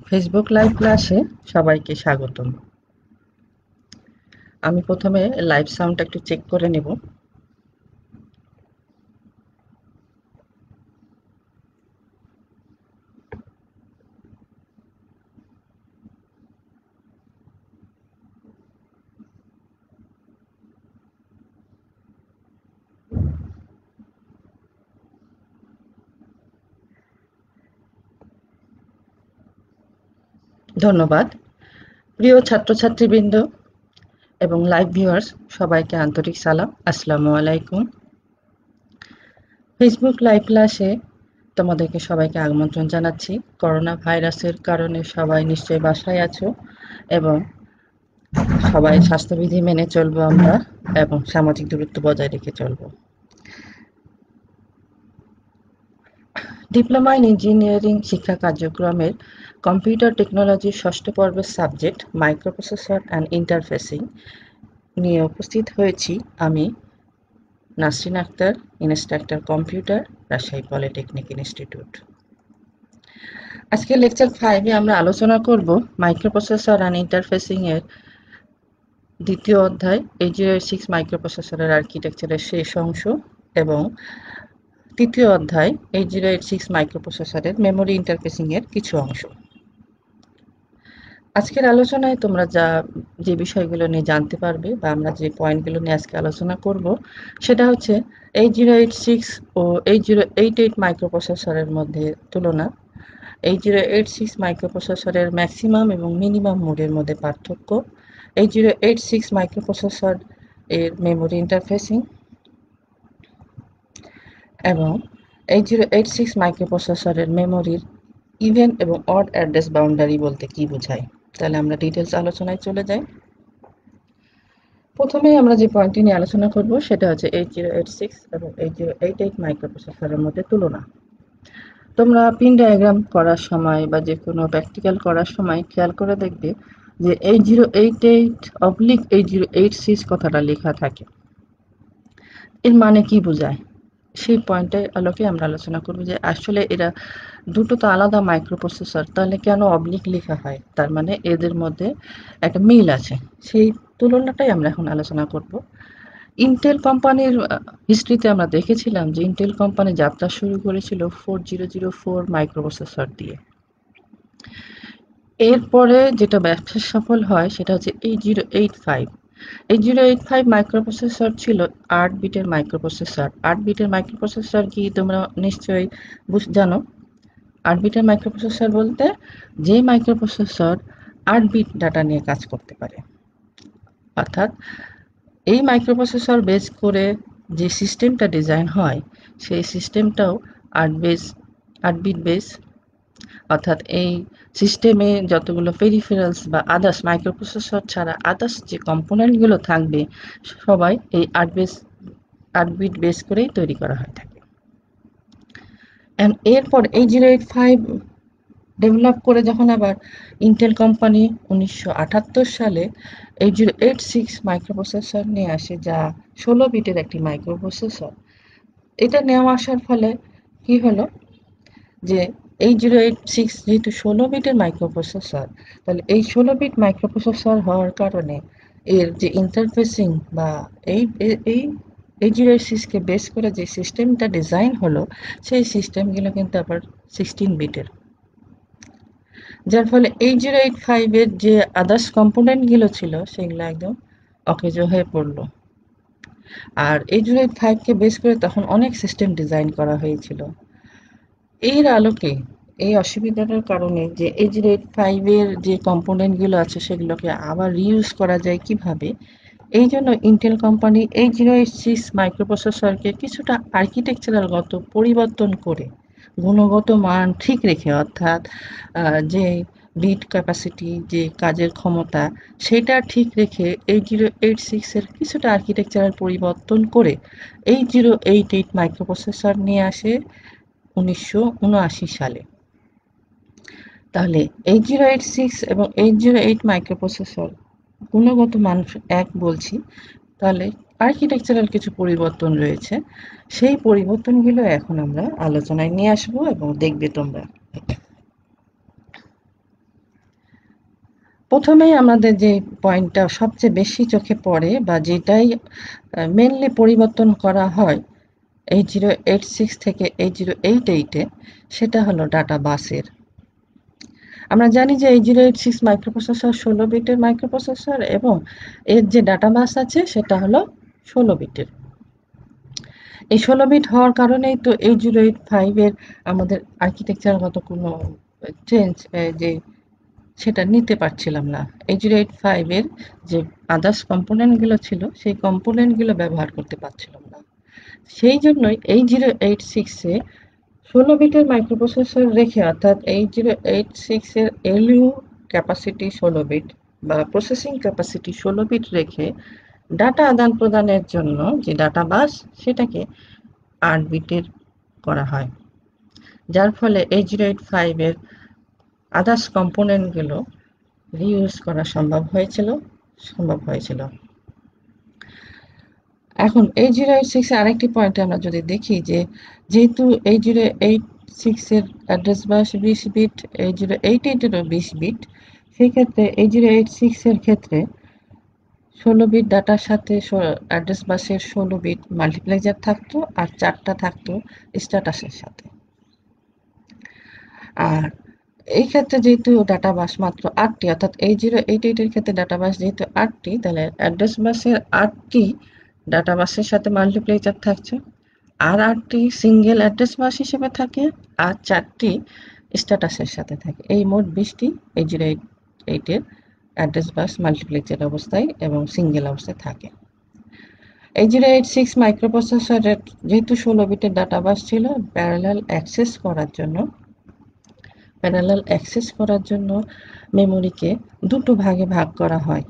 Facebook live ক্লাসে সবাইকে স্বাগতম। আমি প্রথমে লাইভ সাউন্ডটা একটু চেক করে নেব। ধন্যবাদ। প্রিয় ছাত্রছাত্রীবৃন্দ এবং লাইভ ভিউয়ার্স, সবাইকে আন্তরিক সালাম। আসসালামু আলাইকুম। ফেসবুক লাইভ ক্লাসে তোমাদেরকে সবাইকে আমন্ত্রণ জানাচ্ছি। করোনা ভাইরাসের কারণে সবাই নিশ্চয়ই বাসায় আছো এবং সবাই স্বাস্থ্যবিধি মেনে চলবো আমরা এবং সামাজিক দূরত্ব বজায় রেখে চলবো। ডিপ্লোমা ইন ইঞ্জিনিয়ারিং শিক্ষা কার্যক্রমের কম্পিউটার টেকনোলজির ষষ্ঠ পর্বের সাবজেক্ট মাইক্রোপ্রসেসর অ্যান্ড ইন্টারফেসিং নিয়ে উপস্থিত হয়েছি আমি, Nasreen Akhtar, instructor computer, Rajshahi polytechnic institute. আজকে লেকচার 5-এ আমরা আলোচনা করব মাইক্রোপ্রসেসর অ্যান্ড ইন্টারফেসিং এর দ্বিতীয় অধ্যায় 8086 মাইক্রোপ্রসেসরের আর্কিটেকচারের শেষ অংশ এবং তৃতীয় অধ্যায় 8086 মাইক্রোপ্রসেসরের মেমোরি ইন্টারফেসিং এর কিছু অংশ। আজকের আলোচনায় তোমরা যে বিষয়গুলো নিয়ে জানতে পারবে বা আমরা যে পয়েন্টগুলো নিয়ে আজকে আলোচনা করব সেটা হচ্ছে 8086 ও 8088 মাইক্রোপ্রসেসরের মধ্যে তুলনা, 8086 মাইক্রোপ্রসেসরের ম্যাক্সিমাম এবং মিনিমাম মোডের মধ্যে পার্থক্য, 8086 মাইক্রোপ্রসেসর এর মেমোরি ইন্টারফেসিং এবং 8086 মাইক্রোপ্রসেসরের মেমোরির ইভেন এবং অড অ্যাড্রেস বাউন্ডারি বলতে কি বোঝায়। তাহলে আমরা ডিটেলস আলোচনায় চলে যাই। প্রথমেই আমরা যে পয়েন্টটি নিয়ে আলোচনা করব সেটা হচ্ছে 8086 এবং 8088 মাইক্রোপ্রসেসরের মধ্যে তুলনা। তোমরা পিন ডায়াগ্রাম করার সময় বা যে কোনো প্র্যাকটিক্যাল করার সময় খেয়াল করে দেখবে যে 8088/8086 কথাটা লেখা থাকে। এর মানে কি বোঝায় সেই পয়েন্টের আলোকে আমরা আলোচনা করব যে আসলে এরা দুটো তো আলাদা মাইক্রোপ্রসেসর, তাহলে কেন অবলিক লেখা হয়? তার মানে এদের মধ্যে একটা মিল আছে। সেই তুলনাটাই আমরা এখন আলোচনা করব। ইন্টেল কোম্পানির হিস্ট্রিতে আমরা দেখেছিলাম যে ইন্টেল কোম্পানি যাত্রা শুরু করেছিল 4004 মাইক্রোপ্রসেসর দিয়ে। এরপরে যেটা ব্যবসা সফল হয় সেটা হচ্ছে 8085। 8085 মাইক্রোপ্রসেসর ছিল 8 বিটের মাইক্রোপ্রসেসর। 8 বিটের মাইক্রোপ্রসেসর কি তোমরা নিশ্চয়ই জানো। 8 বিটের মাইক্রোপ্রসেসর বলতে যে মাইক্রোপ্রসেসর 8 বিট ডাটা নিয়ে কাজ করতে পারে। অর্থাৎ এই মাইক্রোপ্রসেসর বেস করে যে সিস্টেমটা ডিজাইন হয় সেই সিস্টেমটাও 8 বিট বেস। অর্থাৎ এই সিস্টেমে যতগুলো পেরিফেরালস বা আদার্স মাইক্রোপ্রসেসর ছাড়া আদার্স যে কম্পোনেন্টগুলো থাকবে সবাই এই 8 বিট বেস করেই তৈরি করা হয়ে থাকে। এরপর 8085 ডেভেলপ করে যখন আবার ইন্টেল কোম্পানি 1978 সালে 8086 মাইক্রোপ্রসেসর নিয়ে আসে, যা 16 বিটের একটি মাইক্রোপ্রসেসর। এটা নেওয়া আসার ফলে কি হলো যে 8086 যেহেতু 16 বিটের মাইক্রোপ্রসেসর, তাহলে এই 16 বিট মাইক্রোপ্রসেসর হওয়ার কারণে এর যে ইন্টারফেসিং বা এই এই 8086 বেস করে যে সিস্টেমটা ডিজাইন হলো সেই সিস্টেমগুলো কিন্তু আবার 16 বিটের, যার ফলে 8085 এর যে আদার্স কম্পোনেন্টগুলো ছিল সেগুলো একদম অকেজো হয়ে পড়লো। আর 8085 কে বেস করে তখন অনেক সিস্টেম ডিজাইন করা হয়েছিল। এর আলোকে এই অসুবিধাটার কারণে যে 8085 এর যে কম্পোনেন্টগুলো আছে সেগুলোকে আবার রিইউজ করা যায় কিভাবে, এই জন্য ইন্টেল কোম্পানি 8086 মাইক্রোপ্রসেসরকে কিছুটা আর্কিটেকচারালগত পরিবর্তন করে গুণগত মান ঠিক রেখে, অর্থাৎ যে বিট ক্যাপাসিটি, যে কাজের ক্ষমতা সেটা ঠিক রেখে 8086 এর কিছুটা আর্কিটেকচারাল পরিবর্তন করে 8088 মাইক্রোপ্রসেসর নিয়ে আসে 1979 সালে। তাহলে 8086 এবং 808 মাইক্রোপ্রসেসর গুণগত মান এক বলছি, তাহলে আর্কিটেকচারাল কিছু পরিবর্তন রয়েছে। সেই পরিবর্তনগুলো এখন আমরা আলোচনায় নিয়ে আসবো এবং দেখবে তোমরা। প্রথমেই আমাদের যে পয়েন্টটা সবচেয়ে বেশি চোখে পড়ে বা যেটাই মেনলি পরিবর্তন করা হয় 8086 থেকে 8088-এ, সেটা হলো ডাটা বাসের। আমরা জানি যে 8086 মাইক্রোপ্রসেসর 16 বিটের মাইক্রোপ্রসেসর এবং এর যে ডাটা বাস আছে সেটা হলো 16 বিটের। এই 16 বিট হওয়ার কারণেই তো 8085 এর আমাদের আর্কিটেকচারগত কোনো চেঞ্জ যে সেটা নিতে পারছিলাম না। 8085 এর যে আদার্স কম্পোনেন্ট গুলো ছিল সেই কম্পোনেন্ট গুলো ব্যবহার করতে পারছিলাম না। সেই জন্যই 8086 এ 16 বিটের মাইক্রোপ্রসেসর রেখে, অর্থাৎ 8086 এর এলইউ ক্যাপাসিটি 16 বিট বা প্রসেসিং ক্যাপাসিটি 16 বিট রেখে ডাটা আদান প্রদানের জন্য যে ডাটা বাস সেটাকে 8 বিটের করা হয়, যার ফলে 8085 এর আদার্স কম্পোনেন্ট গুলো রিইউজ করা সম্ভব হয়েছিল। এখন 8086 এর আরেকটি পয়েন্টে আমরা যদি দেখি যে যেহেতু 8086 এর অ্যাড্রেস বাস 20 বিট, 8088 এরও 20 বিট, সেই ক্ষেত্রে 8086 এর ক্ষেত্রে 16 বিট ডাটার সাথে অ্যাড্রেস বাসের 16 বিট মাল্টিপ্লেক্সার থাকতো আর 4টা থাকতো স্ট্যাটাসের সাথে। আর এই ক্ষেত্রে যেহেতু ডাটা বাস মাত্র 8টি, অর্থাৎ 8088 এর ক্ষেত্রে ডাটা বাস যেহেতু 8টি, তাহলে অ্যাড্রেস বাসের 8টি ডাটা বাসের সাথে মাল্টিপ্লেক্সার থাকছে, আর 8টি সিঙ্গেল অ্যাড্রেস বাস হিসেবে থাকে, আর 4টি স্ট্যাটাসের সাথে থাকে। এই মোট 20টি 8088 এর অ্যাড্রেস বাস মাল্টিপ্লেক্সার অবস্থায় এবং সিঙ্গেল অবস্থায় থাকে। 8086 মাইক্রোপ্রসেসরের যেহেতু 16 বিটের ডাটা বাস ছিল, প্যারালাল অ্যাক্সেস করার জন্য মেমোরিকে দুটো ভাগে ভাগ করা হয়।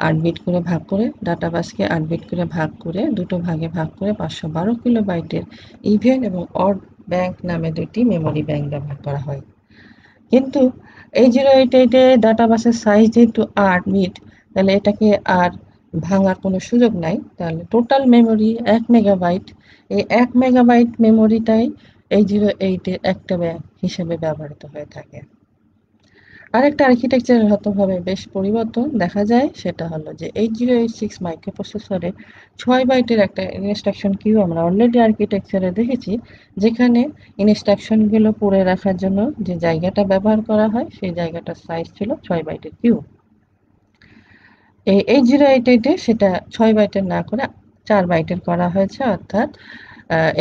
8 বিট করে ভাগ করে, ডাটা বাসকে 8 বিট করে ভাগ করে দুটো ভাগে ভাগ করে 512 কিলোবাইটের ইভেন এবং অড ব্যাংক নামে দুটি মেমোরি ব্যাংক ব্যবহার করা হয়। কিন্তু 8088 এ ডাটা বাসের সাইজ যেহেতু 8 বিট, তাহলে এটাকে আর ভাঙার কোনো সুযোগ নাই। তাহলে টোটাল মেমোরি 1 মেগাবাইট। এই 1 মেগাবাইট মেমোরিটাই 8088 এর একটা হিসেবে ব্যবহৃত হয়ে থাকে। আরেকটা আর্কিটেকচারগতভাবে বেশ পরিবর্তন দেখা যায়, সেটা হলো যে 8086 মাইক্রোপ্রসেসরে 6 বাইটের একটা ইনস্ট্রাকশন কিউ আমরা অলরেডি আর্কিটেকচারে দেখেছি, যেখানে ইনস্ট্রাকশনগুলো পড়ে রাখার জন্য যে জায়গাটা ব্যবহার করা হয় সেই জায়গাটার সাইজ ছিল 6 বাইটের কিউ। এই 8088 এ সেটা 6 বাইটের না করে 4 বাইটের করা হয়েছে, অর্থাৎ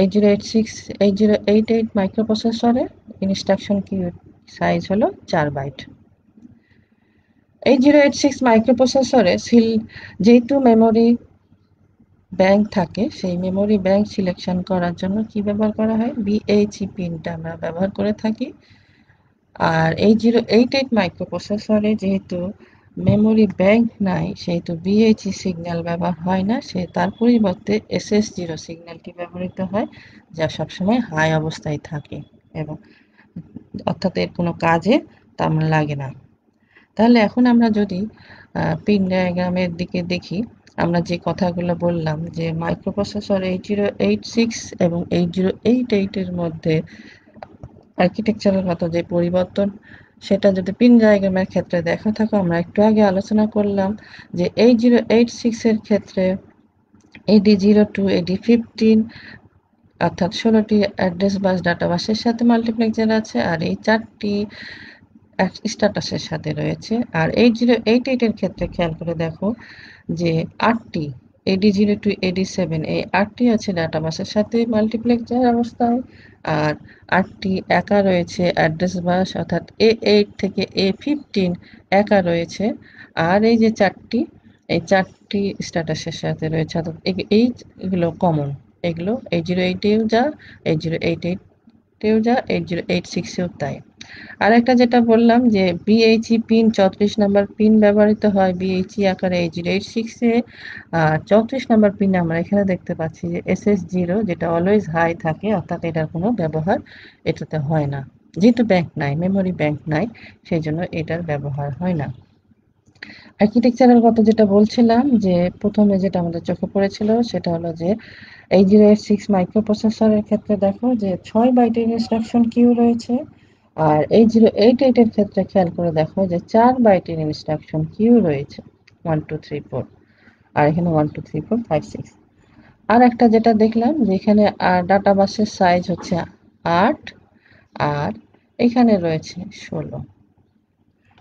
8088 মাইক্রোপ্রসেসরে ইনস্ট্রাকশন কিউ সাইজ হলো 4 বাইট। 8086 মাইক্রোপ্রসেসরে যেহেতু মেমোরি ব্যাংক থাকে, সেই মেমোরি ব্যাংক সিলেকশন করার জন্য কি ব্যবহার করা হয়? বিএইচই পিনটা আমরা ব্যবহার করে থাকি। আর 8088 মাইক্রোপ্রসেসরে যেহেতু মেমোরি ব্যাংক নাই, সেহেতু বিএইচই সিগন্যাল ব্যবহার হয় না, তার পরিবর্তে SS0 সিগন্যালটি ব্যবহৃত হয়, যা সবসময় হাই অবস্থায় থাকে এবং অর্থাৎ এর কোনো কাজে তেমন লাগে না। তাহলে এখন আমরা যদি পিন ডায়াগ্রামের দিকে দেখি, আমরা যে কথাগুলো বললাম যে মাইক্রোপ্রসেসর 8086 এবং 8088 এর মধ্যে আর্কিটেকচারগত যে পরিবর্তন, সেটা যদি পিন ডায়াগ্রামের ক্ষেত্রে দেখা থাকে, আমরা একটু আগে আলোচনা করলাম যে 8086 এর ক্ষেত্রে AD02, AD15 অর্থাৎ 16টি অ্যাড্রেস বাস ডাটা বাসের সাথে মাল্টিপ্লেক্সার আছে, আর এই 4টি স্ট্যাটাসের সাথে রয়েছে। আর 8088 এর ক্ষেত্রে খেয়াল করে দেখো যে 8টি AD02, AD7 এই 8টি আছে ডাটা বাসের সাথে মাল্টিপ্লেক্সার অবস্থায়, আর 8টি একা রয়েছে অ্যাড্রেস বাস, অর্থাৎ A8 থেকে A15 একা রয়েছে। আর এই যে 4টি স্ট্যাটাসের সাথে রয়েছে, অর্থাৎ এইগুলো কমন, এগুলো 8088 এও যা, 8088 এও যা, 8086 এও তাই। আরেকটা যেটা বললাম যে বিএইচই পিন 34 নাম্বার পিন ব্যবহৃত হয় বিএইচই আকারে 8086 এ, আর 34 নাম্বার পিনে আমরা এখানে দেখতে পাচ্ছি যে SS0, যেটা অলওয়েজ হাই থাকে, অর্থাৎ এটার কোনো ব্যবহার এটাতে হয় না, যেহেতু ব্যাংক নাই, মেমোরি ব্যাংক নাই, সেই জন্য এটার ব্যবহার হয় না। আর্কিটেকচারের কথা যেটা বলছিলাম যে প্রথমে যেটা আমাদের চোখে পড়েছিল সেটা হলো যে 8086 মাইক্রোপ্রসেসরের ক্ষেত্রে দেখো যে 6 বাইটের ইনস্ট্রাকশন কিউ রয়েছে, আর 8088 এর ক্ষেত্রে খেয়াল করে দেখো যে 4 বাইটের ইনস্ট্রাকশন কিউ রয়েছে, 1 2 3 4, আর এখানে 1 2 3 4 5 6। আর একটা যেটা দেখলাম যে এখানে ডাটা বাসের সাইজ হচ্ছে 8, আর এখানে রয়েছে 16।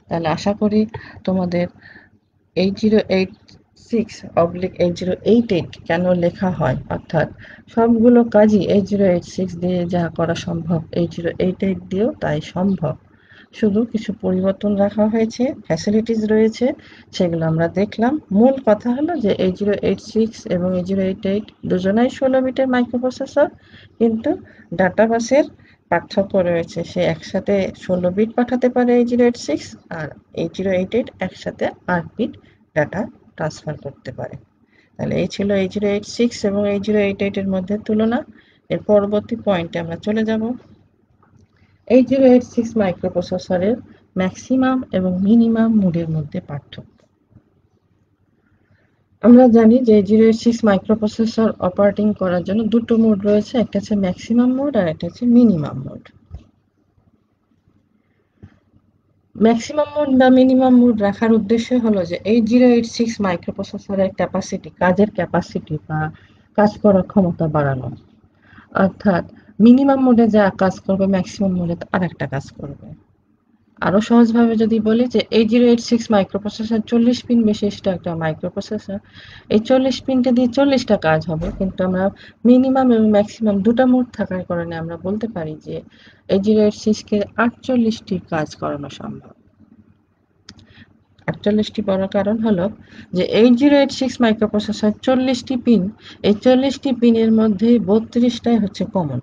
তাহলে আশা করি তোমাদের 8086/8088 কেন লেখা হয়, অর্থাৎ সবগুলো কাজই 8086 দিয়ে যা করা সম্ভব 8088 দিয়েও তাই সম্ভব। শুধু কিছু পরিবর্তন রাখা হয়েছে, ফ্যাসিলিটিস রয়েছে, সেগুলো আমরা দেখলাম। মূল কথা হলো যে 8086 এবং 8088 দুজনাই 16 বিটের মাইক্রোপ্রসেসর, কিন্তু ডাটা বাসের পার্থক্য রয়েছে। সে একসাথে 16 বিট পাঠাতে পারে 8086, আর 8088 একসাথে 8 বিট ডাটা ট্রান্সফার করতে পারে। তাহলে এই ছিল 8086 এবং 8088 এর মধ্যে তুলনা। এর পরবর্তী পয়েন্টে আমরা চলে যাব। 8086 মাইক্রোপ্রসেসরের ম্যাক্সিমাম এবং মিনিমাম মোডের মধ্যে পার্থক্য। আমরা জানি যে 8086 মাইক্রোপ্রসেসর অপারেটিং করার জন্য দুটো মোড রয়েছে, একটা হচ্ছে ম্যাক্সিমাম মোড আর একটা হচ্ছে মিনিমাম মোড। ম্যাক্সিমাম মোড বা মিনিমাম মোড রাখার উদ্দেশ্য হলো যে 8086 মাইক্রোপ্রসেসরের ক্যাপাসিটি, কাজের ক্যাপাসিটি বা কাজ করার ক্ষমতা বাড়ানো। অর্থাৎ মিনিমাম মোডে যা কাজ করবে ম্যাক্সিমাম মোডে আর একটা কাজ করবে। আরো সহজভাবে যদি বলি যে 8086 মাইক্রোপ্রসেসর 40 পিন বিশিষ্ট একটা মাইক্রোপ্রসেসর, এই 40 পিনটা দিয়ে 40টা কাজ হবে, কিন্তু আমরা মিনিমাম এবং ম্যাক্সিমাম দুটা মোড থাকার কারণে আমরা বলতে পারি যে 8086 কে 48টি কাজ করানো সম্ভব। 48টি বড় কারণ হলো যে 8086 মাইক্রোপ্রসেসর 40টি পিন, এই 40টি পিনের মধ্যে 32টাই হচ্ছে কমন।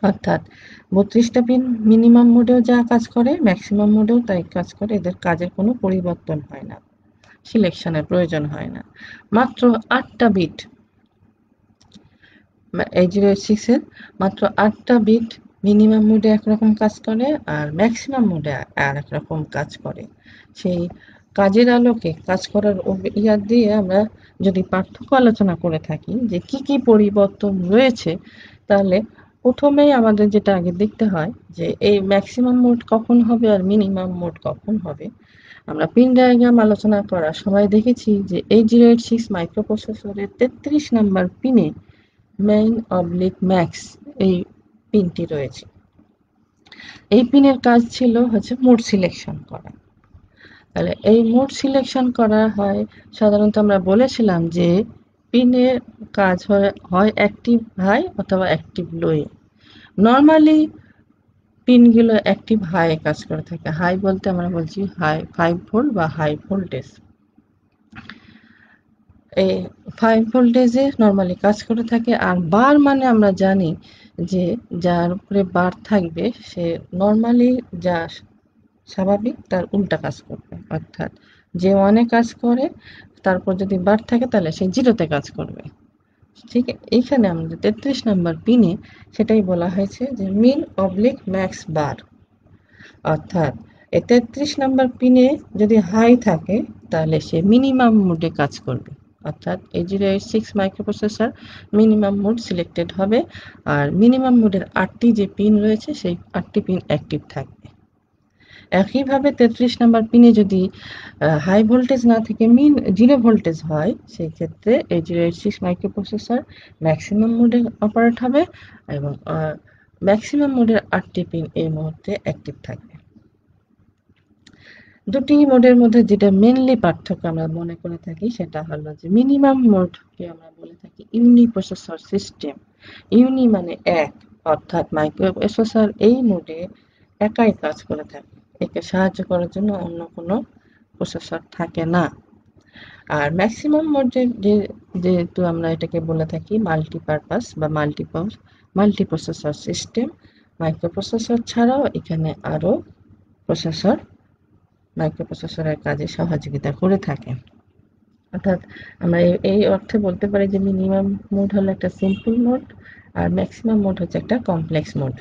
অর্থাৎ 32টা পিন মিনিমাম মোডেও যা কাজ করে ম্যাক্সিমাম মোডেও তাই কাজ করে, এদের কাজের কোনো পরিবর্তন হয় না, সিলেকশনের প্রয়োজন হয় না। মাত্র 8টা বিট, 8086 এর মাত্র 8টা বিট মিনিমাম মোডে একরকম কাজ করে আর ম্যাক্সিমাম মোডে আর একরকম কাজ করে। সেই কাজের আলোকে কাজ করার ইয়াদ দিয়ে আমরা যদি পার্থক্য আলোচনা করে থাকি যে কি কি পরিবর্তন রয়েছে, তাহলে প্রথমেই আমাদের যেটা আগে দেখতে হয় যে এই ম্যাক্সিমাম মোড কখন হবে আর মিনিমাম মোড কখন হবে। আমরা পিন ডায়াগ্রাম আলোচনা করার সময় দেখেছি যে 8086 মাইক্রোপ্রসেসরের 33 নাম্বার পিনে main/max এই পিনটি রয়েছে। এই পিনের কাজ ছিল হচ্ছে মোড সিলেকশন করা। তাহলে এই মোড সিলেকশন করা হয় সাধারণত, আমরা বলেছিলাম যে পিনের কাজ হয় অ্যাক্টিভ হাই অথবা অ্যাক্টিভ লোয়ে। নর্মালি পিনগুলো অ্যাক্টিভ হাই কাজ করে থাকে। হাই বলতে আমরা বলছি হাই 5 ভোল্ট বা হাই ভোল্টেজ। এই 5 ভোল্টেজে নর্মালি কাজ করে থাকে। আর বার মানে আমরা জানি যে যার উপরে বার থাকবে সে নর্মালি যা স্বাভাবিক তার উল্টা কাজ করবে, অর্থাৎ যে 1 এ কাজ করে তারপর যদি বার থাকে তাহলে সে 0 তে কাজ করবে। ঠিক এইখানে আমাদের 33 নাম্বার পিনে সেটাই বলা হয়েছে যে min/max বার, অর্থাৎ এই 33 নাম্বার পিনে যদি হাই থাকে তাহলে সে মিনিমাম মোডে কাজ করবে, অর্থাৎ 8086 মাইক্রোপ্রসেসর মিনিমাম মোড সিলেক্টেড হবে আর মিনিমাম মোডের 8টি যে পিন রয়েছে সেই 8টি পিন অ্যাক্টিভ থাকবে। একইভাবে 33 নাম্বার পিনে যদি হাই ভোল্টেজ না থেকে 0 ভোল্টেজ হয়, সেই ক্ষেত্রে 8086 মাইক্রোপ্রসেসর ম্যাক্সিমাম মোডে অপারেট হবে এবং ম্যাক্সিমাম মোডের 8টি পিন এই মুহূর্তে অ্যাক্টিভ থাকবে। দুটি মোডের মধ্যে যেটা মেইনলি পার্থক্য আমরা মনে করে থাকি সেটা হলো যে মিনিমাম মোডকে আমরা বলে থাকি ইউনিপ্রসেসর সিস্টেম। ইউনি মানে এক, অর্থাৎ মাইক্রোপ্রসেসর এই মোডে একাই কাজ করে থাকে, একে সাহায্য করার জন্য অন্য কোনো প্রসেসর থাকে না। আর ম্যাক্সিমাম মোড যেহেতু আমরা এটাকে বলে থাকি মাল্টিপারপাস বা মাল্টিপ্রসেসর সিস্টেম, মাইক্রোপ্রসেসর ছাড়াও এখানে আরো প্রসেসর মাইক্রোপ্রসেসরের কাজে সহযোগিতা করে থাকে। অর্থাৎ আমরা এই অর্থে বলতে পারি যে মিনিমাম মোড হলো একটা সিম্পল মোড আর ম্যাক্সিমাম মোড হচ্ছে একটা কমপ্লেক্স মোড।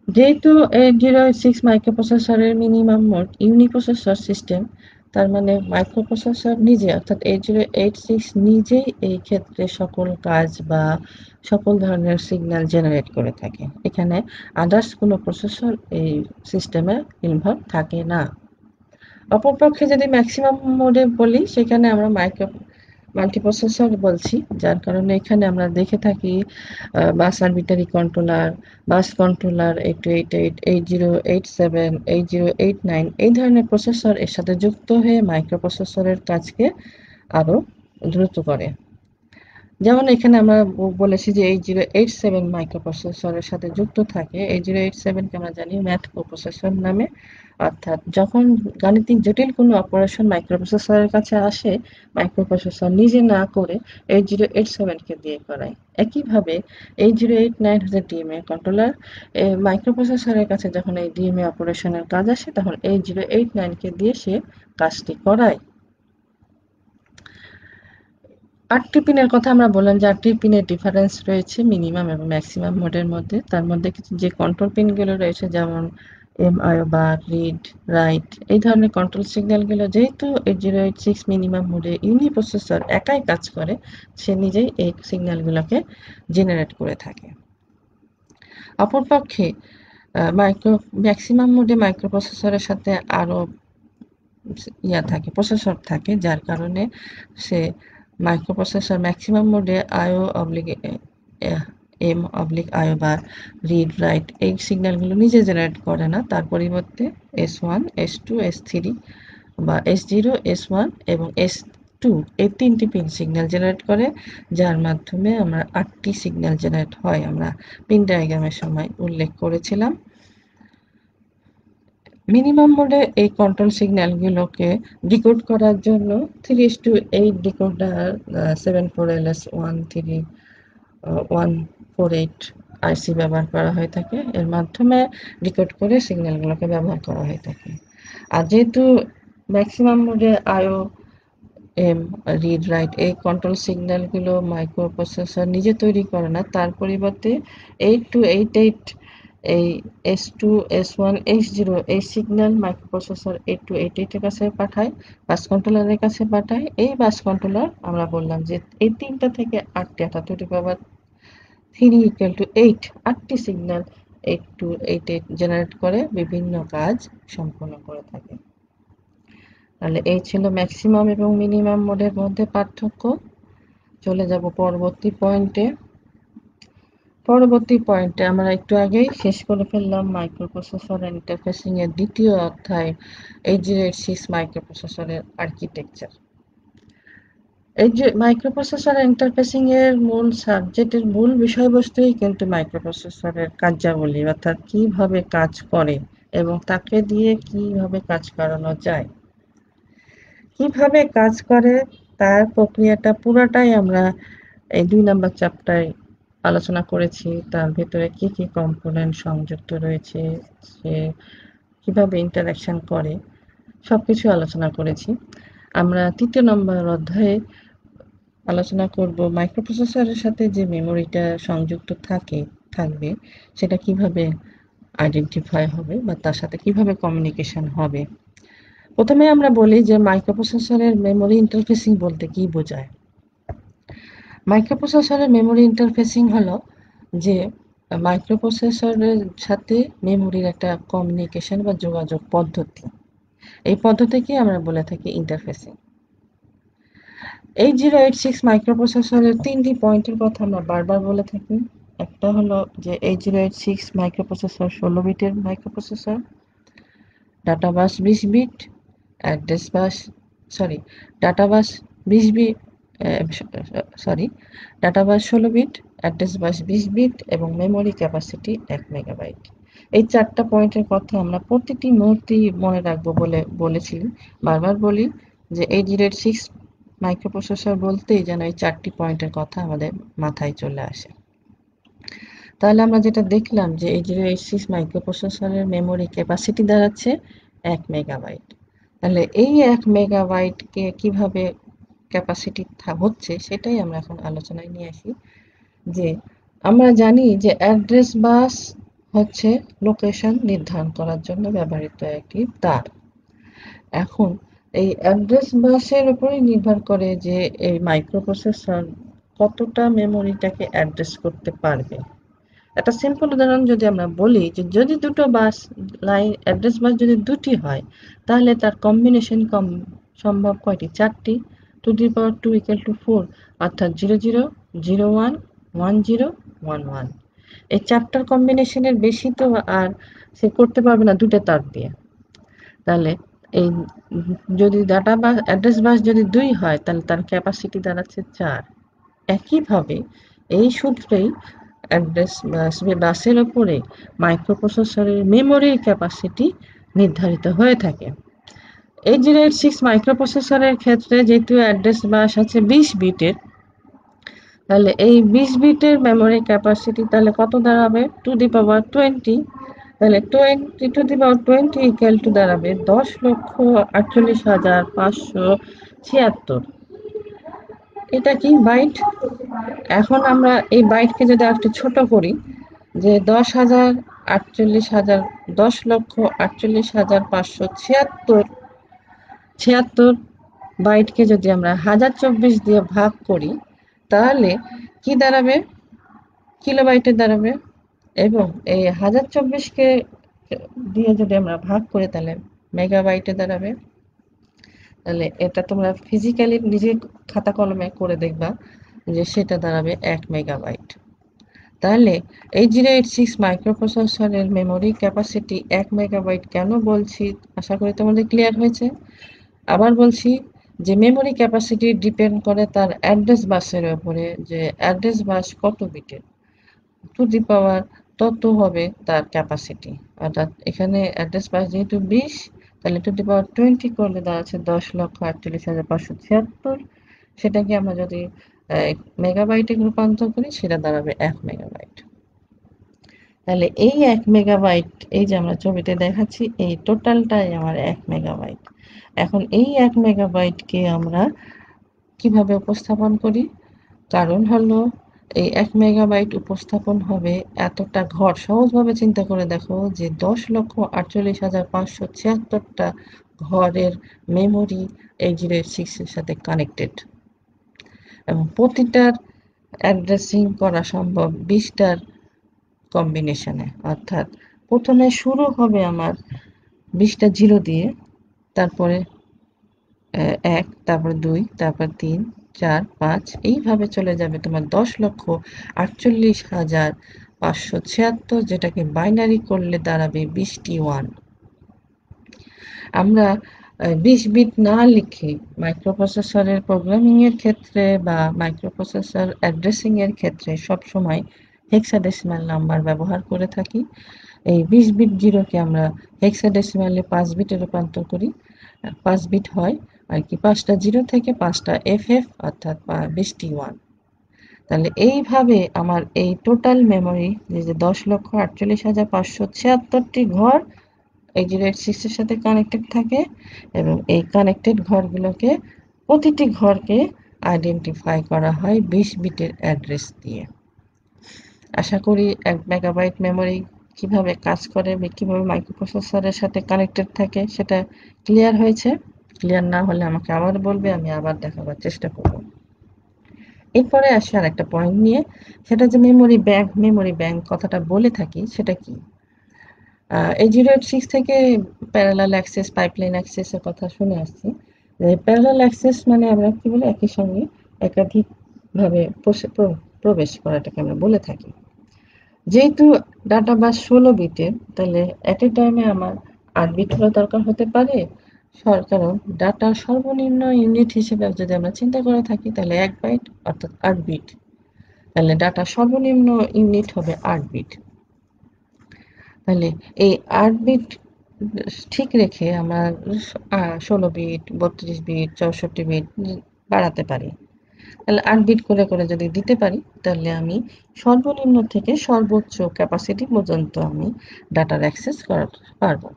যেহেতু 8086 মাইক্রোপ্রসেসরের মিনিমাম মোড ইউনিপ্রসেসর সিস্টেম, তার মানে মাইক্রোপ্রসেসর নিজে অর্থাৎ 8086 নিজেই এই ক্ষেত্রে সকল কাজ বা সকল ধরনের সিগন্যাল জেনারেট করে থাকে। এখানে আদার্স কোনো প্রসেসর এই সিস্টেমে ইনভলভ থাকে না। অপরপক্ষে যদি ম্যাক্সিমাম মোডে বলি, সেখানে আমরা মাল্টিপ্রসেসর বলছি, যার কারণে এখানে আমরা দেখে থাকি বাস আরবিটারি কন্ট্রোলার, বাস কন্ট্রোলার 8288, 8087, 8089 এই ধরনের প্রসেসর এর সাথে যুক্ত হয়ে মাইক্রোপ্রসেসরের কাজকে আরো দ্রুত করে। যেমন এখানে আমরা বলেছি যে 8087 মাইক্রোপ্রসেসরের সাথে যুক্ত থাকে। 8087 কে আমরা জানি ম্যাথ কোপ্রসেসর নামে, অর্থাৎ যখন গাণিতিক জটিল কোনো অপারেশন মাইক্রোপ্রসেসরের কাছে আসে, মাইক্রোপ্রসেসর নিজে না করে 8087 কে দিয়ে করায়। একইভাবে 8089 হচ্ছে ডিএমএ কন্ট্রোলার। মাইক্রোপ্রসেসরের কাছে যখন এই ডিএমএ অপারেশনের কাজ আসে, তখন 8089 কে দিয়ে সে কাজটি করায়। 8টি পিনের কথা আমরা বললাম যে 8টি পিনের ডিফারেন্স রয়েছে মিনিমাম এবং ম্যাক্সিমাম মোডের মধ্যে। তার মধ্যে কিছু যে কন্ট্রোল পিনগুলো রয়েছে, যেমন এমআইও বার, রিড, রাইট এই ধরনের কন্ট্রোল সিগন্যালগুলো যেহেতু 8086 মিনিমাম মোডে ইউনিপ্রসেসর একাই কাজ করে, সে নিজেই এই সিগন্যালগুলোকে জেনারেট করে থাকে। অপরপক্ষে ম্যাক্সিমাম মোডে মাইক্রোপ্রসেসরের সাথে আরো প্রসেসর থাকে, যার কারণে সে মাইক্রোপ্রসেসর ম্যাক্সিমাম মোডে আইও অবলিক এম অবলিক আইও বা রিড রাইট এই সিগন্যালগুলো নিজে জেনারেট করে না। তার পরিবর্তে S1, S2, S3 বা S0, S1 এবং S2 এই 3টি পিন সিগন্যাল জেনারেট করে, যার মাধ্যমে আমরা 8টি সিগন্যাল জেনারেট হয়, আমরা পিন ডায়াগ্রামের সময় উল্লেখ করেছিলাম। মিনিমাম মোডে এই কন্ট্রোল সিগন্যালগুলোকে ডিকোড করার জন্য 3:8 ডিকোডার 74LS13148 আইসি ব্যবহার করা হয়ে থাকে। এর মাধ্যমে ডিকোড করে সিগন্যালগুলোকে ব্যবহার করা হয়ে থাকে। আর যেহেতু ম্যাক্সিমাম মোডে আইও এম রিড রাইট এই কন্ট্রোল সিগন্যালগুলো মাইক্রোপ্রসেসর নিজে তৈরি করে না, তার পরিবর্তে 8288 এই S2, S1, S0 এই সিগন্যাল মাইক্রোপ্রসেসর 8288 এর কাছে পাঠায়, বাস কন্ট্রোলারের কাছে পাঠায়। এই বাস কন্ট্রোলার আমরা বললাম যে এই 3টা থেকে 8টি, অর্থাৎ 2 to the power 3 equal to 8 8টি সিগন্যাল 8288 জেনারেট করে বিভিন্ন কাজ সম্পন্ন করে থাকে। তাহলে এই ছিল ম্যাক্সিমাম এবং মিনিমাম মোডের মধ্যে পার্থক্য। চলে যাব পরবর্তী পয়েন্টে। আমরা একটু আগেই শেষ করে ফেললাম মাইক্রোপ্রসেসর ইন্টারফেসিং এর দ্বিতীয় অধ্যায়, 8086 মাইক্রোপ্রসেসরের আর্কিটেকচার। এই যে মাইক্রোপ্রসেসর ইন্টারফেসিং এর মূল সাবজেক্টের মূল বিষয়বস্তুই কিন্তু মাইক্রোপ্রসেসরের কার্যাবলী, অর্থাৎ কিভাবে কাজ করে এবং তাকে দিয়ে কিভাবে কাজ করানো যায়। কিভাবে কাজ করে তার প্রক্রিয়াটা পুরাটাই আমরা এই 2 নাম্বার চ্যাপ্টারে আলোচনা করেছি। তার ভেতরে কি কি কম্পোনেন্ট সংযুক্ত রয়েছে, সে কিভাবে ইন্টারাকশন করে, সবকিছু আলোচনা করেছি। আমরা 3য় নম্বর অধ্যায়ে আলোচনা করব মাইক্রোপ্রসেসরের সাথে যে মেমোরিটা সংযুক্ত থাকবে সেটা কিভাবে আইডেন্টিফাই হবে বা তার সাথে কিভাবে কমিউনিকেশন হবে। প্রথমে আমরা বলি যে মাইক্রোপ্রসেসরের মেমোরি ইন্টারফেসিং বলতে কি বোঝায়। মাইক্রোপ্রসেসরের মেমোরি ইন্টারফেসিং হলো যে মাইক্রোপ্রসেসরের সাথে মেমোরির একটা কমিউনিকেশন বা যোগাযোগ পদ্ধতি। এই পদ্ধতিকে আমরা বলে থাকি ইন্টারফেসিং। 8086 মাইক্রোপ্রসেসরের 3টি পয়েন্টের কথা আমরা বারবার বলে থাকি। একটা হলো যে 8086 মাইক্রোপ্রসেসর 16 বিটের মাইক্রোপ্রসেসর, ডাটা বাস 20 বিট, অ্যাড্রেস বাস ডাটা বাস 20 বিট, ডাটা বাস 16 বিট, অ্যাড্রেস বাস 20 বিট এবং মেমোরি ক্যাপাসিটি 1 মেগাবাইট। এই 4টা পয়েন্টের কথা আমরা প্রতিটি মুহূর্তেই মনে রাখবো বলে বলেছি। বারবার বলি যে 8086 মাইক্রোপ্রসেসর বলতেই যেন এই 4টি পয়েন্টের কথা আমাদের মাথায় চলে আসে। তাহলে আমরা যেটা দেখলাম যে 8086 মাইক্রোপ্রসেসরের মেমোরি ক্যাপাসিটি দাঁড়াচ্ছে 1 মেগাবাইট। তাহলে এই 1 মেগাবাইটকে কিভাবে ক্যাপাসিটি হচ্ছে সেটাই আমরা এখন আলোচনায় নিয়ে আসি। যে আমরা জানি যে অ্যাড্রেস বাস হচ্ছে লোকেশন নির্ধারণ করার জন্য ব্যবহৃত একটি তার। এখন এই অ্যাড্রেস বাসের উপরেই নির্ভর করে যে এই মাইক্রোপ্রসেসর কতটা মেমোরিটাকে অ্যাড্রেস করতে পারবে। একটা সিম্পল উদাহরণ যদি আমরা বলি যে যদি দুটো বাস লাইন অ্যাড্রেস বাস যদি দুটি হয় তাহলে তার কম্বিনেশন সম্ভব কয়টি? 4টি। 2^2 = 4, অর্থাৎ 00, 01, 10, 11। এই 4টার কম্বিনেশনের বেশি তো আর সে করতে পারবে না দুটো তার দিয়ে। তাহলে এই যদি ডাটা বাস অ্যাড্রেস বাস যদি 2 হয় তাহলে তার ক্যাপাসিটি দাঁড়াচ্ছে 4। একইভাবে এই সূত্রেই অ্যাড্রেস বাসের উপরে মাইক্রোপ্রসেসরের মেমোরির ক্যাপাসিটি নির্ধারিত হয়ে থাকে। 8086 মাইক্রোপ্রসেসরের ক্ষেত্রে যেহেতু অ্যাড্রেস বাস আছে 20 বিটের, তাহলে এই 20 বিটের মেমোরি ক্যাপাসিটি তাহলে কত দাঁড়াবে? 2^20। তাহলে 20^20 দাঁড়াবে 10,48,576। এটা কি বাইট? এখন আমরা এই বাইটকে যদি একটু ছোট করি যে 10,48,000 10,48,576 বাইটকে যদি আমরা 1024 দিয়ে ভাগ করি তাহলে কি দাঁড়াবে? কিলোবাইটে দাঁড়াবে। এবং এই 1024কে দিয়ে যদি আমরা ভাগ করি তাহলে মেগাবাইটে দাঁড়াবে। তাহলে এটা তোমরা ফিজিক্যালি নিজে খাতা কলমে করে দেখবা যে সেটা দাঁড়াবে 1 মেগাবাইট। তাহলে 8086 মাইক্রোপ্রসেসরের মেমোরি ক্যাপাসিটি 1 মেগাবাইট কেন বলছি? আশা করি তোমাদের ক্লিয়ার হয়েছে। আবার বলছি যে মেমোরি ক্যাপাসিটি ডিপেন্ড করে তার অ্যাড্রেস বাসের উপরে, যে অ্যাড্রেস বাস কত বিটের, টু দি পাওয়ার তত হবে তার ক্যাপাসিটি। অর্থাৎ এখানে অ্যাড্রেস বাস যেহেতু 20, তাহলে টু দি পাওয়ার 20 করলে দাঁড়াচ্ছে 10,48,576। সেটাকে আমরা যদি মেগাবাইটে রূপান্তর করি সেটা দাঁড়াবে 1 মেগাবাইট। তাহলে এই 1 মেগাবাইট, এই যে আমরা ছবিতে দেখাচ্ছি এই টোটালটাই আমার 1 মেগাবাইট। এখন এই 1 মেগাবাইটকে আমরা কিভাবে উপস্থাপন করি? কারণ হলো এই 1 মেগাবাইট উপস্থাপন হবে এতটা ঘর। সহজভাবে চিন্তা করে দেখো যে 10,48,576টা ঘরের মেমোরি 8086 এর সাথে কানেক্টেড এবং প্রতিটার অ্যাড্রেসিং করা সম্ভব 20টার কম্বিনেশনে। অর্থাৎ প্রথমে শুরু হবে আমার 20টা জিরো দিয়ে, তারপরে 1, তারপরে 2, তারপর 3, 4, 5 এইভাবে চলে যাবে তোমার 10,48,576, যেটাকে বাইনারি করলে দাঁড়াবে 20টি 1। আমরা 20 বিট না লিখে মাইক্রোপ্রসেসরের প্রোগ্রামিং এর ক্ষেত্রে বা মাইক্রোপ্রসেসর অ্যাড্রেসিং এর ক্ষেত্রে সবসময় হেক্সাডেসিমাল নাম্বার ব্যবহার করে থাকি। এই 20 বিট জিরোকে আমরা হেক্সাডেসিমালে 5 বিটে রূপান্তর করি। 5 বিট হয় আর কি 5টা জিরো থেকে 5টা FF, অর্থাৎ 20টি 1। তাহলে এইভাবে আমার এই টোটাল মেমোরি যে 10,48,576টি ঘর 8086 এর সাথে কানেক্টেড থাকে এবং এই কানেক্টেড ঘরগুলোকে প্রতিটি ঘরকে আইডেন্টিফাই করা হয় 20 বিটের অ্যাড্রেস দিয়ে। আশা করি 1 মেগাবাইট মেমোরি কিভাবে কাজ করে বা কিভাবে মাইক্রোপ্রসেসরের সাথে কানেক্টেড থাকে সেটা ক্লিয়ার হয়েছে। ক্লিয়ার না হলে আমাকে আবার বলবে, আমি আবার দেখাবার চেষ্টা করব। এরপরে আসি আর একটা পয়েন্ট নিয়ে, সেটা যে মেমোরি ব্যাংক কথাটা বলে থাকি সেটা কি? এই 086 থেকে প্যারালাল অ্যাক্সেস, পাইপলাইন অ্যাক্সেস এর কথা শুনে আসছি। প্যারালাল অ্যাক্সেস মানে আমরা কি বলি, একই সঙ্গে একাধিক ভাবে প্রবেশ করাটাকে আমরা বলে থাকি। যেহেতু ডাটা বাস 16 বিটের, তাহলে এট এ টাইমে আমার 8 বিট হওয়ার দরকার হতে পারে। কারণ ডাটার সর্বনিম্ন ইউনিট হিসেবে যদি আমরা চিন্তা করে থাকি তাহলে 1 বাইট অর্থাৎ 8 বিট। তাহলে ডাটার সর্বনিম্ন ইউনিট হবে 8 বিট। তাহলে এই 8 বিট ঠিক রেখে আমরা 16 বিট, 32 বিট, 64 বিট বাড়াতে পারি। তাহলে 8 বিট করে করে যদি দিতে পারি তাহলে আমি সর্বনিম্ন থেকে সর্বোচ্চ ক্যাপাসিটি পর্যন্ত আমি ডাটার অ্যাক্সেস করাতে পারবো।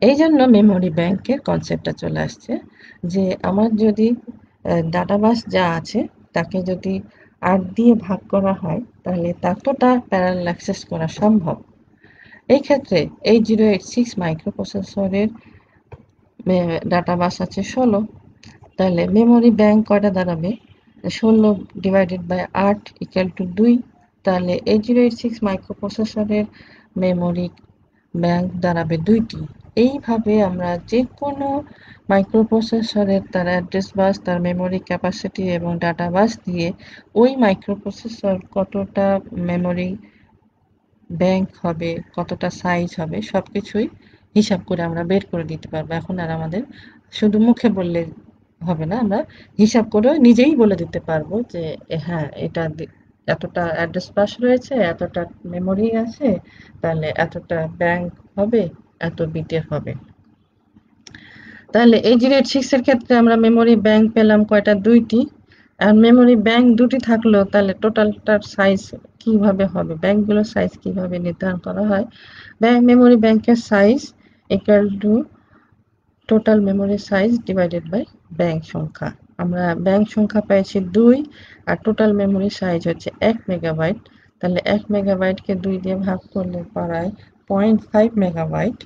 এই জন্য মেমোরি ব্যাংকের কনসেপ্টটা চলে আসছে যে আমার যদি ডাটা বাস যা আছে তাকে যদি 8 দিয়ে ভাগ করা হয় তাহলে ততটা প্যারালাল অ্যাক্সেস করা সম্ভব। এই ক্ষেত্রে 8086 মাইক্রোপ্রসেসরের ডাটা বাস আছে 16, তাহলে মেমোরি ব্যাংক কয়টা দাঁড়াবে? 16 ডিভাইডেড বাই 8 ইকুয়াল টু 2। তাহলে 8086 মাইক্রোপ্রসেসরের মেমোরি ব্যাংক দাঁড়াবে 2টি। এইভাবে আমরা যে কোনো মাইক্রোপ্রসেসরের তার অ্যাড্রেস বাস, তার মেমোরি ক্যাপাসিটি এবং ডাটা বাস দিয়ে ওই মাইক্রোপ্রসেসর কতটা মেমোরি ব্যাংক হবে, কতটা সাইজ হবে, সবকিছুই হিসাব করে আমরা বের করে দিতে পারবো। এখন আর আমাদের শুধু মুখে বললে হবে না, আমরা হিসাব করে নিজেই বলে দিতে পারবো যে হ্যাঁ এটা এতটা অ্যাড্রেস বাস রয়েছে, এতটা মেমোরি আছে, তাহলে এতটা ব্যাংক হবে, এত বিটের হবে। তাহলে 8086 এর ক্ষেত্রে আমরা মেমোরি ব্যাংক পেলাম কয়টা? 2টি। আর মেমোরি ব্যাংক 2টি থাকলেও তাহলে টোটালটার সাইজ কিভাবে হবে, ব্যাংকগুলোর সাইজ কিভাবে নির্ধারণ করা হয়? মেমোরি ব্যাংকের size equal to total memory size divided by bank সংখ্যা। আমরা ব্যাংক সংখ্যা পেয়েছি 2 আর টোটাল মেমোরি সাইজ হচ্ছে 1 মেগাবাইট। তাহলে 1 মেগাবাইটকে 2 দিয়ে ভাগ করলে পারায় 0.5 মেগাবাইট।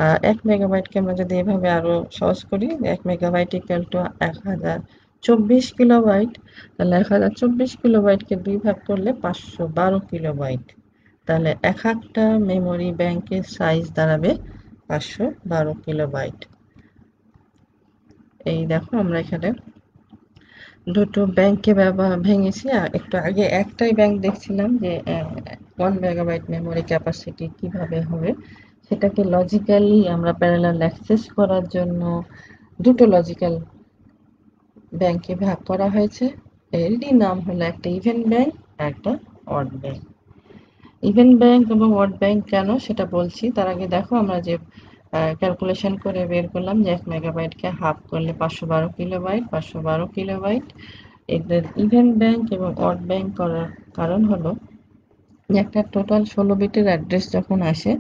আর 1 মেগাবাইটকে আমরা যদি এভাবে আরো সহজ করি, 1 মেগাবাইট ইকুয়াল টু 1024 কিলোবাইট। তাহলে 1024 কিলোবাইটকে 2 ভাগ করলে 512 কিলোবাইট। তাহলে এক একটা মেমোরি ব্যাংকের সাইজ দাঁড়াবে 512 কিলোবাইট। এই দেখো আমরা এখানে দুটো ব্যাংকে ভেঙেছি। একটু আগে একটাই ব্যাংক দেখছিলাম যে 1 মেগাবাইট মেমোরি ক্যাপাসিটি কিভাবে হবে, সেটাকে লজিক্যালি আমরা প্যারালাল অ্যাক্সেস করার জন্য দুটো লজিক্যাল ব্যাংকে ভাগ করা হয়েছে। এরই নাম হলো একটা ইভেন ব্যাংক আর একটা অড ব্যাংক। ইভেন ব্যাংক এবং অড ব্যাংক কেন সেটা বলছি, তার আগে দেখো আমরা যে ক্যালকুলেশন করে বের করলাম যে 1 মেগাবাইটকে হাফ করলে 512 কিলোবাইট, 512 কিলোবাইট। এদের ইভেন ব্যাংক এবং অড ব্যাংক করার কারণ হলো যে একটা টোটাল 16 বিটের অ্যাড্রেস যখন আসে,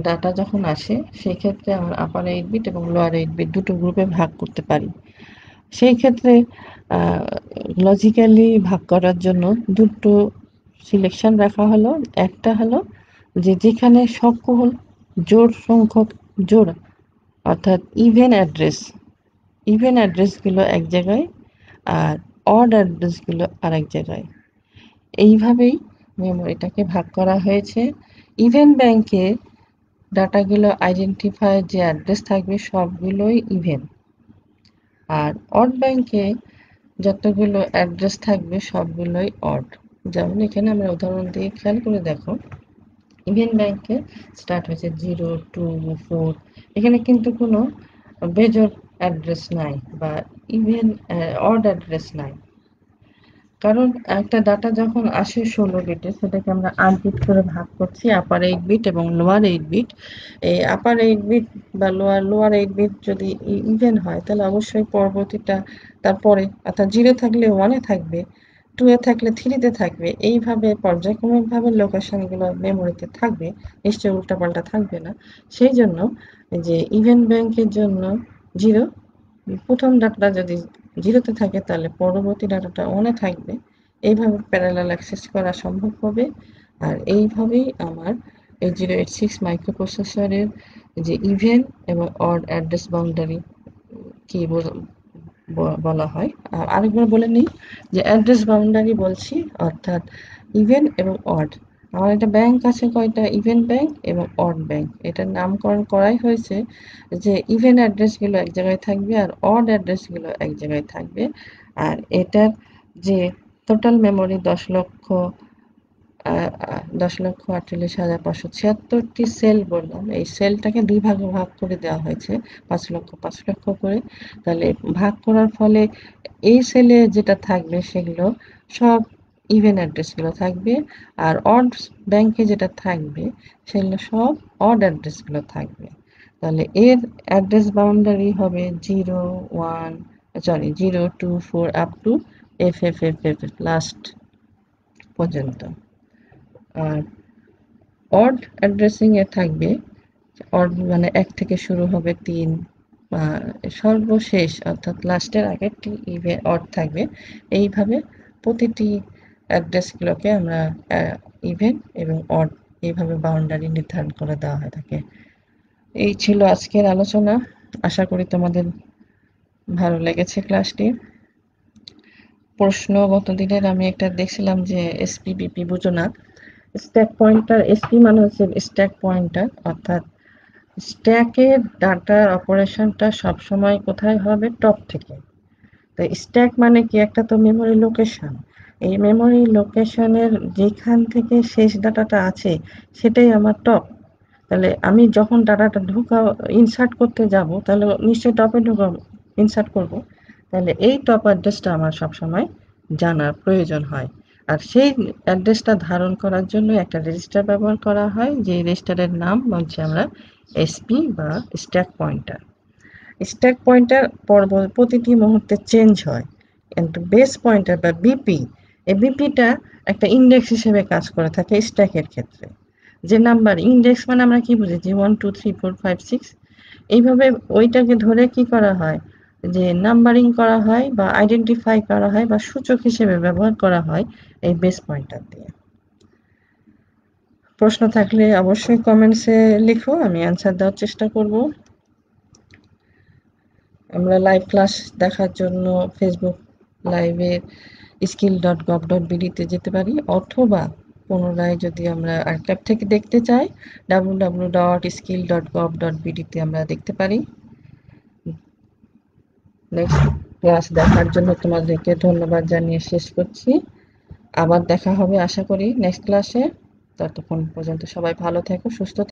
ডাটা যখন আসে, সেই ক্ষেত্রে আমরা আপার 8 বিট এবং লোয়ার 8 বিট দুটো গ্রুপে ভাগ করতে পারি। সেই ক্ষেত্রে লজিক্যালি ভাগ করার জন্য দুটো সিলেকশন রাখা হলো। একটা হলো যে যেখানে সকল জোড় সংখ্যক জোড় অর্থাৎ ইভেন অ্যাড্রেসগুলো এক জায়গায় আর অড অ্যাড্রেসগুলো আরেক জায়গায়। এইভাবেই মেমোরিটাকে ভাগ করা হয়েছে। ইভেন ব্যাংকে ডাটাগুলো আইডেন্টিফাই যে অ্যাড্রেস থাকবে সবগুলোই ইভেন, আর অড ব্যাংকে যতগুলো অ্যাড্রেস থাকবে সবগুলোই অড। যেমন এখানে আমরা উদাহরণ দিয়ে খেয়াল করে দেখো, ইভেন ব্যাংকে স্টার্ট হয়েছে 024। এখানে কিন্তু কোনো বেজোড় অ্যাড্রেস নাই বা ইভেন অড অ্যাড্রেস নাই, কারণ একটা ডাটা যখন আসে 16 বিটে সেটাকে আমরা 8 বিট করে ভাগ করছি, আপার 8 বিট এবং লোয়ার 8 বিট। এই আপার 8 বিট বা লোয়ার 8 বিট যদি ইভেন হয় তাহলে অবশ্যই পরবর্তীটা তারপরে, অর্থাৎ 0 থাকলে 1 এ থাকবে, 2 এ থাকলে 3 তে থাকবে। এইভাবে পর্যায়ক্রমিকভাবে লোকেশনগুলো মেমোরিতে থাকবে, নিশ্চয়ই উল্টাপাল্টা থাকবে না। সেই জন্য যে ইভেন ব্যাংকের জন্য 0, প্রথম ডাটাটা যদি 0 তে থাকে তাহলে পরবর্তী ডাটাটা 1 এ থাকবে। এইভাবে প্যারালাল অ্যাক্সেস করা সম্ভব হবে। আর এইভাবেই আমার 8086 মাইক্রোপ্রসেসরের যে ইভেন এবং অড অ্যাড্রেস বাউন্ডারি কি বলা হয়। আরেকবার বলে নিই যে অ্যাড্রেস বাউন্ডারি বলছি, অর্থাৎ ইভেন এবং অড। আমার একটা ব্যাংক আছে কয়টা? ইভেন ব্যাংক এবং অড ব্যাংক। এটার নামকরণ করাই হয়েছে যে ইভেন অ্যাড্রেসগুলো এক জায়গায় থাকবে আর অড অ্যাড্রেসগুলো এক জায়গায় থাকবে। আর এটার যে টোটাল মেমোরি 10,48,576টি সেল বললাম, এই সেলটাকে 2 ভাগে ভাগ করে দেওয়া হয়েছে 5,00,000 করে। তাহলে ভাগ করার ফলে এই সেলে যেটা থাকবে সেগুলো সব ইভেন অ্যাড্রেসগুলো থাকবে, আর অড ব্যাংকে যেটা থাকবে সেগুলো সব অড অ্যাড্রেসগুলো থাকবে। তাহলে এর অ্যাড্রেস বাউন্ডারি হবে 024 আপ টু FFFF লাস্ট পর্যন্ত। আর অড অ্যাড্রেসিং এ থাকবে, অড মানে 1 থেকে শুরু হবে 3, সর্বশেষ অর্থাৎ লাস্টের আগেরটি অড থাকবে। এইভাবে প্রতিটি অ্যাড্রেসগুলোকে আমরা ইভেন এবং অড এইভাবে বাউন্ডারি নির্ধারণ করে দেওয়া হয়ে থাকে। এই ছিল আজকের আলোচনা। আশা করি তোমাদের ভালো লেগেছে ক্লাসটি। প্রশ্ন গত দিনের আমি একটা দেখছিলাম যে এসপিবিপি বুঝো না, স্ট্যাক পয়েন্টার, এসপি মানে হচ্ছে স্ট্যাক পয়েন্টার, অর্থাৎ স্ট্যাকের ডাটার অপারেশনটা সবসময় কোথায় হবে? টপ থেকে। তো স্ট্যাক মানে কি? একটা তো মেমোরি লোকেশন। এই মেমোরি লোকেশনের যেখান থেকে শেষ ডাটাটা আছে সেটাই আমার টপ। তাহলে আমি যখন ডাটাটা ইনসার্ট করতে যাব তাহলে নিশ্চয়ই টপে ইনসার্ট করব। তাহলে এই টপ অ্যাড্রেসটা আমার সবসময় জানার প্রয়োজন হয়। আর সেই অ্যাড্রেসটা ধারণ করার জন্য একটা রেজিস্টার ব্যবহার করা হয়, যে রেজিস্টারের নাম বলছি আমরা এসপি বা স্ট্যাক পয়েন্টার। স্ট্যাক পয়েন্টার প্রতিটি মুহূর্তে চেঞ্জ হয়, কিন্তু বেস পয়েন্টার বা বিপি, এই বিপিটা একটা ইন্ডেক্স হিসেবে কাজ করে থাকে স্ট্যাকের ক্ষেত্রে। যে নাম্বার ইন্ডেক্স মানে আমরা কি বুঝি? যে 1 2 3 4 5 6 এইভাবে ওইটাকে ধরে কি করা হয়, যে নাম্বারিং করা হয় বা আইডেন্টিফাই করা হয় বা সূচক হিসেবে ব্যবহার করা হয় এই বেস পয়েন্টার দিয়ে। প্রশ্ন থাকলে অবশ্যই কমেন্টসে লিখো, আমি অ্যান্সার দেওয়ার চেষ্টা করব। আমরা লাইভ ক্লাস দেখার জন্য ফেসবুক লাইভের skill.gov.bd-তে যেতে পারি, অথবা পুনরায় যদি আমরা আর্কাইভ থেকে দেখতে চাই www.skill.gov.bd-তে আমরা দেখতে পারি। নেক্সট ক্লাস দেখার জন্য তোমাদেরকে ধন্যবাদ জানিয়ে শেষ করছি। আবার দেখা হবে আশা করি নেক্সট ক্লাসে। ততক্ষণ পর্যন্ত সবাই ভালো থেকো, সুস্থ থেকো।